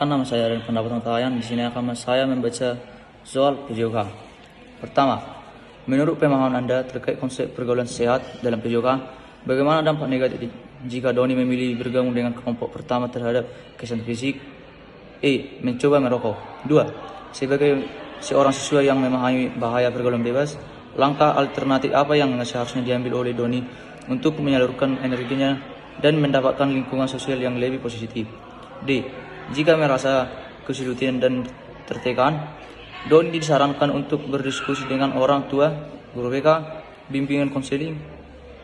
Perkenalkan, nama saya dan pendapat Tayan. Di sini akan saya membaca soal PJOK. Pertama, menurut pemahaman Anda terkait konsep pergaulan sehat dalam PJOK, bagaimana dampak negatif jika Doni memilih bergabung dengan kelompok pertama terhadap kesehatan fisik? Mencoba merokok. 2. Sebagai seorang siswa yang memahami bahaya pergaulan bebas, langkah alternatif apa yang seharusnya diambil oleh Doni untuk menyalurkan energinya dan mendapatkan lingkungan sosial yang lebih positif? Jika merasa kesulitan dan tertekan, Doni disarankan untuk berdiskusi dengan orang tua, guru BK, bimbingan konseling,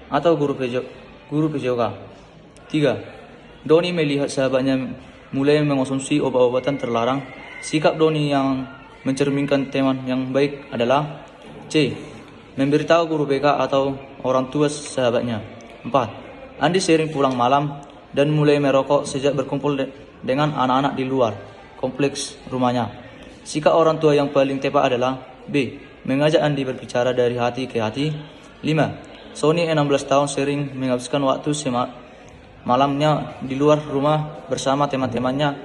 atau guru PJOK. 3. Doni melihat sahabatnya mulai mengonsumsi obat-obatan terlarang. Sikap Doni yang mencerminkan teman yang baik adalah C. Memberitahu guru BK atau orang tua sahabatnya. 4. Andi sering pulang malam dan mulai merokok sejak berkumpul dengan anak-anak di luar kompleks rumahnya. Sikap orang tua yang paling tepat adalah B. Mengajak Andi berbicara dari hati ke hati. 5. Sony 16 tahun sering menghabiskan waktu malamnya di luar rumah bersama teman-temannya.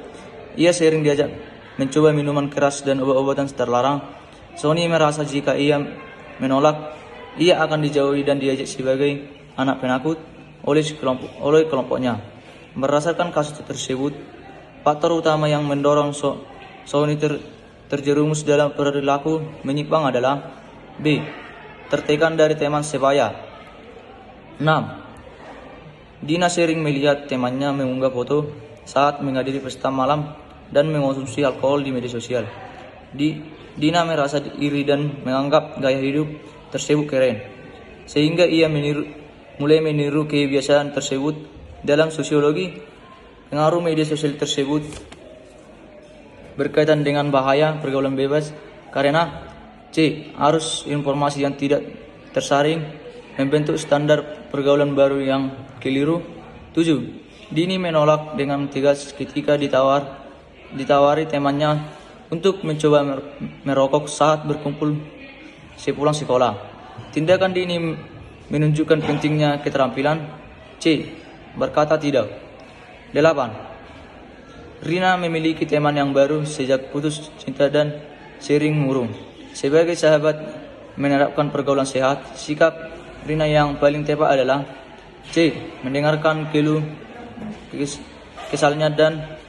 Ia sering diajak mencoba minuman keras dan obat-obatan terlarang. Sony merasa jika ia menolak, ia akan dijauhi dan diajak sebagai anak penakut oleh kelompoknya. Berdasarkan kasus tersebut, faktor utama yang mendorong Sony terjerumus dalam perilaku menyimpang adalah B. Tertekan dari teman sebaya. 6. Dina sering melihat temannya mengunggah foto saat menghadiri pesta malam dan mengonsumsi alkohol di media sosial. Dina merasa iri dan menganggap gaya hidup tersebut keren, sehingga ia mulai meniru kebiasaan tersebut. Dalam sosiologi, pengaruh media sosial tersebut berkaitan dengan bahaya pergaulan bebas karena C. Arus informasi yang tidak tersaring membentuk standar pergaulan baru yang keliru. 7. Dini menolak dengan tegas ketika ditawari temannya untuk mencoba merokok saat berkumpul sepulang sekolah. Tindakan Dini menunjukkan pentingnya keterampilan C. Berkata tidak. 8. Rina memiliki teman yang baru sejak putus cinta dan sering murung. Sebagai sahabat menerapkan pergaulan sehat, sikap Rina yang paling tepat adalah C. Mendengarkan keluh kesalnya dan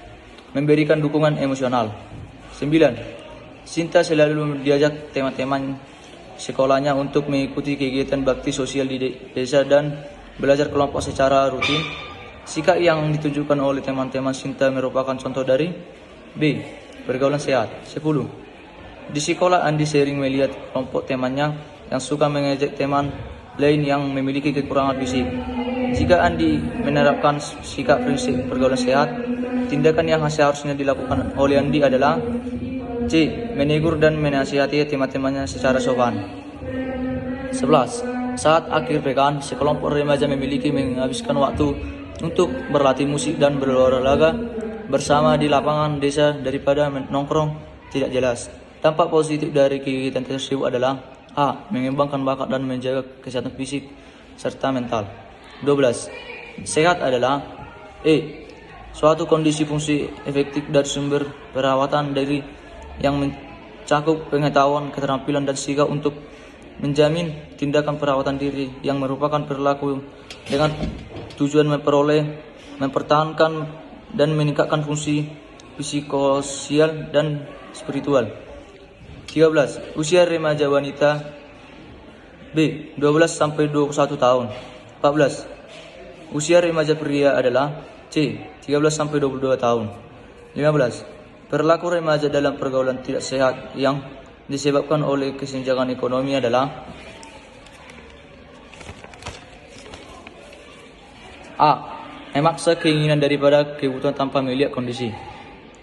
memberikan dukungan emosional. 9. Sinta selalu diajak teman-teman sekolahnya untuk mengikuti kegiatan bakti sosial di desa dan belajar kelompok secara rutin. Sikap yang ditunjukkan oleh teman-teman Sinta merupakan contoh dari B. Pergaulan sehat. 10. Di sekolah Andi sering melihat kelompok temannya yang suka mengejek teman lain yang memiliki kekurangan fisik. Jika Andi menerapkan sikap prinsip pergaulan sehat, tindakan yang seharusnya dilakukan oleh Andi adalah C. Menegur dan menasihati teman-temannya secara sopan. 11. Saat akhir pekan, sekelompok remaja menghabiskan waktu untuk berlatih musik dan berolahraga bersama di lapangan desa daripada nongkrong tidak jelas. Dampak positif dari kegiatan tersebut adalah A. Mengembangkan bakat dan menjaga kesehatan fisik serta mental. 12. Sehat adalah suatu kondisi fungsi efektif dari sumber perawatan diri yang mencakup pengetahuan, keterampilan, dan sikap untuk menjamin tindakan perawatan diri yang merupakan perilaku dengan tujuan mempertahankan dan meningkatkan fungsi psikososial dan spiritual. 13. Usia remaja wanita B. 12 sampai 21 tahun. 14. Usia remaja pria adalah C. 13 sampai 22 tahun. 15. Perilaku remaja dalam pergaulan tidak sehat yang disebabkan oleh kesenjangan ekonomi adalah A. Memaksa keinginan daripada kebutuhan tanpa melihat kondisi.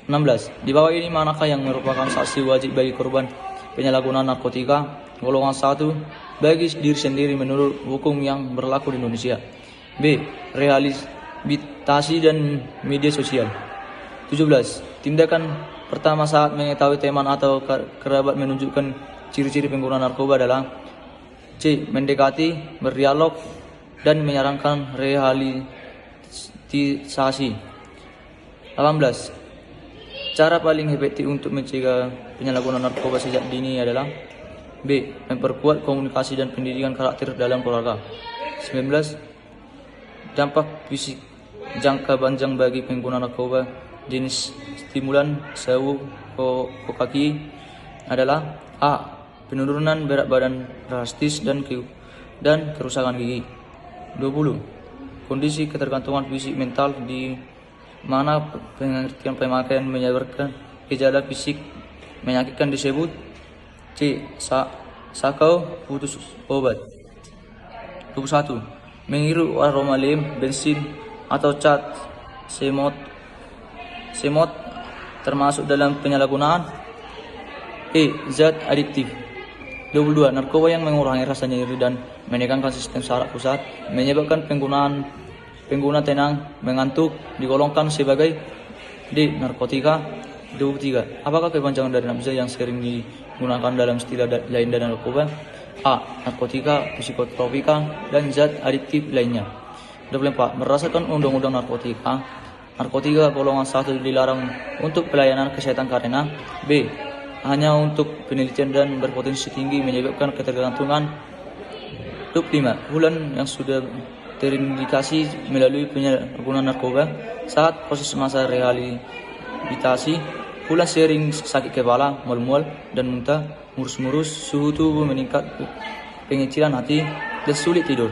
16. Di bawah ini manakah yang merupakan saksi wajib bagi korban penyalahgunaan narkotika? Golongan 1. Bagi diri sendiri menurut hukum yang berlaku di Indonesia. B. Rehabilitasi dan media sosial. 17. Tindakan pertama saat mengetahui teman atau kerabat menunjukkan ciri-ciri pengguna narkoba adalah C. Mendekati, berdialog, dan menyarankan rehabilitasi. 18. Cara paling efektif untuk mencegah penyalahgunaan narkoba sejak dini adalah B. Memperkuat komunikasi dan pendidikan karakter dalam keluarga. 19. Dampak fisik jangka panjang bagi pengguna narkoba jenis stimulan sawu kokaki adalah A. Penurunan berat badan drastis dan kerusakan gigi. 20. Kondisi ketergantungan fisik mental di mana pengertian pemakaian menyebabkan gejala fisik menyakitkan disebut C. Sakau putus obat. 21. Menghirup aroma lem, bensin, atau cat semot termasuk dalam penyalahgunaan. E. Zat adiktif. 22. Narkoba yang mengurangi rasa nyeri dan menekankan sistem saraf pusat menyebabkan pengguna tenang, mengantuk, digolongkan sebagai D. Narkotika. 23. Apakah kepanjangan dari nafza yang sering digunakan dalam istilah lain dari narkoba? A. Narkotika, psikotropika, dan zat adiktif lainnya. 24. Berdasarkan Undang-Undang Narkotika golongan 1 dilarang untuk pelayanan kesehatan karena B. Hanya untuk penelitian dan berpotensi tinggi menyebabkan ketergantungan. 25. Bulan yang sudah terindikasi melalui penyalahgunaan narkoba saat proses masa rehabilitasi, bulan sering sakit kepala, mual-mual dan muntah, murus-murus, suhu tubuh meningkat, pengecilan hati, dan sulit tidur.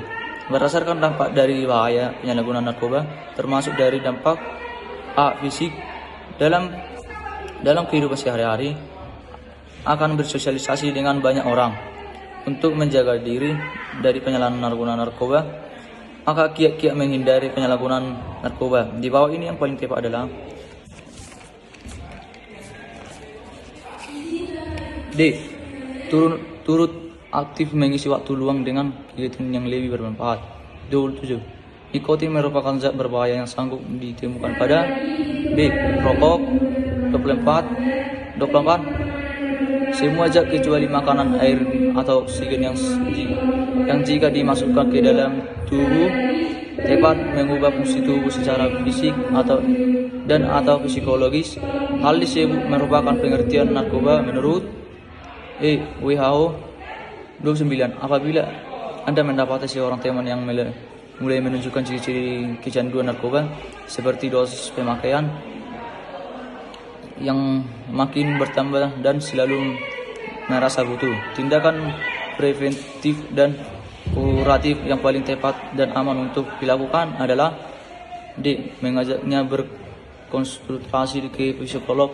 Berdasarkan dampak dari bahaya penyalahgunaan narkoba termasuk dari dampak A. Fisik dalam kehidupan sehari-hari, akan bersosialisasi dengan banyak orang. Untuk menjaga diri dari penyalahgunaan narkoba, maka kiat-kiat menghindari penyalahgunaan narkoba di bawah ini yang paling tepat adalah D. Turut aktif mengisi waktu luang dengan kegiatan yang lebih bermanfaat. 27. Nikotin merupakan zat berbahaya yang sanggup ditemukan pada B. Rokok. 24. Semua zat kecuali makanan, air, atau oksigen yang jika dimasukkan ke dalam tubuh dapat mengubah fungsi tubuh secara fisik atau psikologis. Hal disebut merupakan pengertian narkoba menurut WHO. 29. Apabila Anda mendapati seorang teman yang mulai menunjukkan ciri-ciri kecanduan narkoba seperti dosis pemakaian yang makin bertambah dan selalu merasa butuh, tindakan preventif dan kuratif yang paling tepat dan aman untuk dilakukan adalah D. Mengajaknya berkonsultasi ke psikolog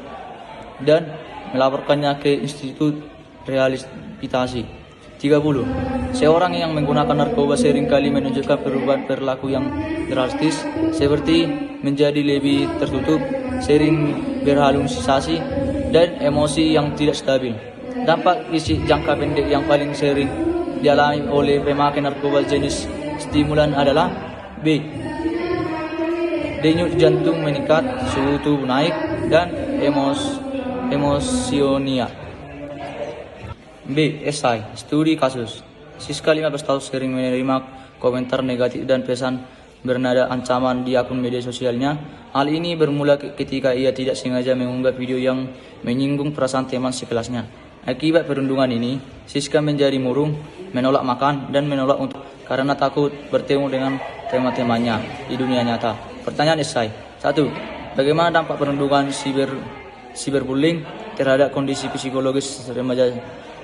dan melaporkannya ke institut rehabilitasi. 30. Seorang yang menggunakan narkoba seringkali menunjukkan perubahan perilaku yang drastis seperti menjadi lebih tertutup, sering berhalusinasi, dan emosi yang tidak stabil. Dampak fisik jangka pendek yang paling sering dialami oleh pemakai narkoba jenis stimulan adalah B. Denyut jantung meningkat, suhu tubuh naik, dan emosionia. B. Esai, studi kasus. Siska 15 tahun sering menerima komentar negatif dan pesan bernada ancaman di akun media sosialnya. Hal ini bermula ketika ia tidak sengaja mengunggah video yang menyinggung perasaan teman sekelasnya. Akibat perundungan ini, Siska menjadi murung, menolak makan, dan menolak untuk karena takut bertemu dengan teman-temannya di dunia nyata. Pertanyaan esai. 1. Bagaimana dampak perundungan cyberbullying terhadap kondisi psikologis remaja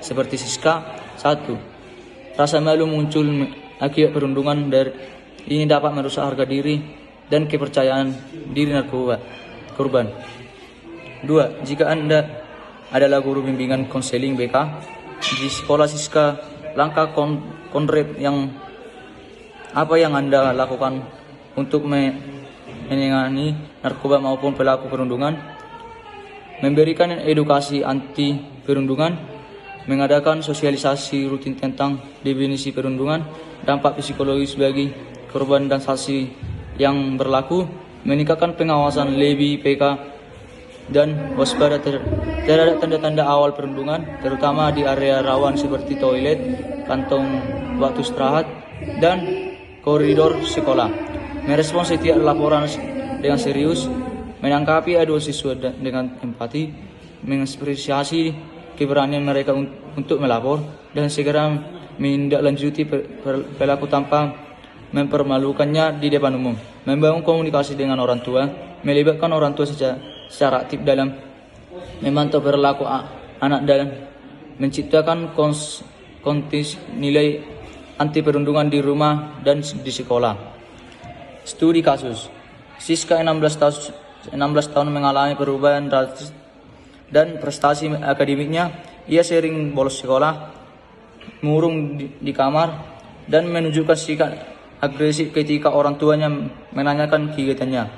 seperti Siska? 1. Rasa malu muncul akibat perundungan ini dapat merusak harga diri dan kepercayaan diri korban. 2. Jika Anda adalah guru bimbingan konseling BK di sekolah Siska, langkah konkret apa yang Anda lakukan untuk menangani narkoba maupun pelaku perundungan? Memberikan edukasi anti perundungan, mengadakan sosialisasi rutin tentang definisi perundungan, dampak psikologis bagi korban dan saksi yang berlaku, meningkatkan pengawasan lebih PK dan waspada terhadap tanda-tanda awal perundungan, terutama di area rawan seperti toilet, kantong waktu istirahat, dan koridor sekolah. Merespons setiap laporan dengan serius, menanggapi aduan siswa dengan empati, mengapresiasi keberanian mereka untuk melapor, dan segera menindaklanjuti pelaku tanpa mempermalukannya di depan umum. Membangun komunikasi dengan orang tua, melibatkan orang tua secara aktif dalam memantau perilaku anak dan menciptakan kontes nilai anti perundungan di rumah dan di sekolah. Studi kasus. Siska 16 tahun mengalami perubahan drastis dan prestasi akademiknya. Ia sering bolos sekolah, murung di kamar, dan menunjukkan sikap agresif ketika orang tuanya menanyakan kegiatannya.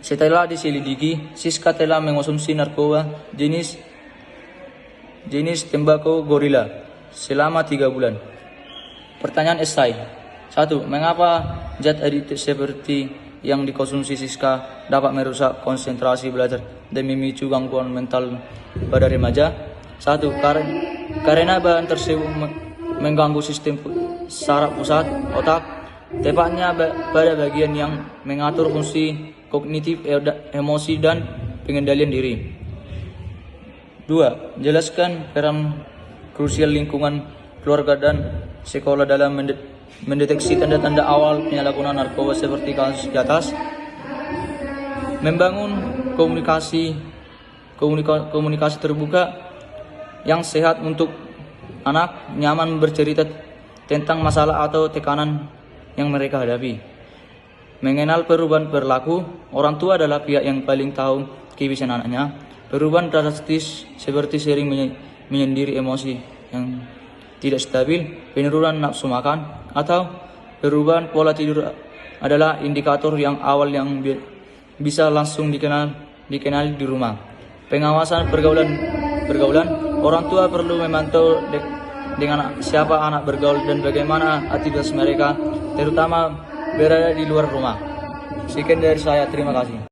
Setelah diselidiki, Siska telah mengonsumsi narkoba jenis tembakau gorila selama 3 bulan. Pertanyaan esai. 1. Mengapa zat adiktif seperti yang dikonsumsi Siska dapat merusak konsentrasi belajar dan memicu gangguan mental pada remaja? 1. Karena bahan tersebut mengganggu sistem saraf pusat otak, tepatnya pada bagian yang mengatur fungsi kognitif, emosi, dan pengendalian diri. 2. Jelaskan peran krusial lingkungan keluarga dan sekolah dalam mendeteksi tanda-tanda awal penyalahgunaan narkoba seperti kasus di atas. Membangun komunikasi terbuka yang sehat untuk anak, nyaman bercerita tentang masalah atau tekanan yang mereka hadapi. Mengenal perubahan perilaku. Orang tua adalah pihak yang paling tahu kebiasaan anaknya. Perubahan drastis seperti sering menyendiri, emosi yang tidak stabil, penurunan nafsu makan, atau perubahan pola tidur adalah indikator yang awal yang bisa langsung dikenali di rumah. Pengawasan pergaulan. Orang tua perlu memantau dengan siapa anak bergaul dan bagaimana aktivitas mereka, terutama berada di luar rumah. Sekian dari saya, terima kasih.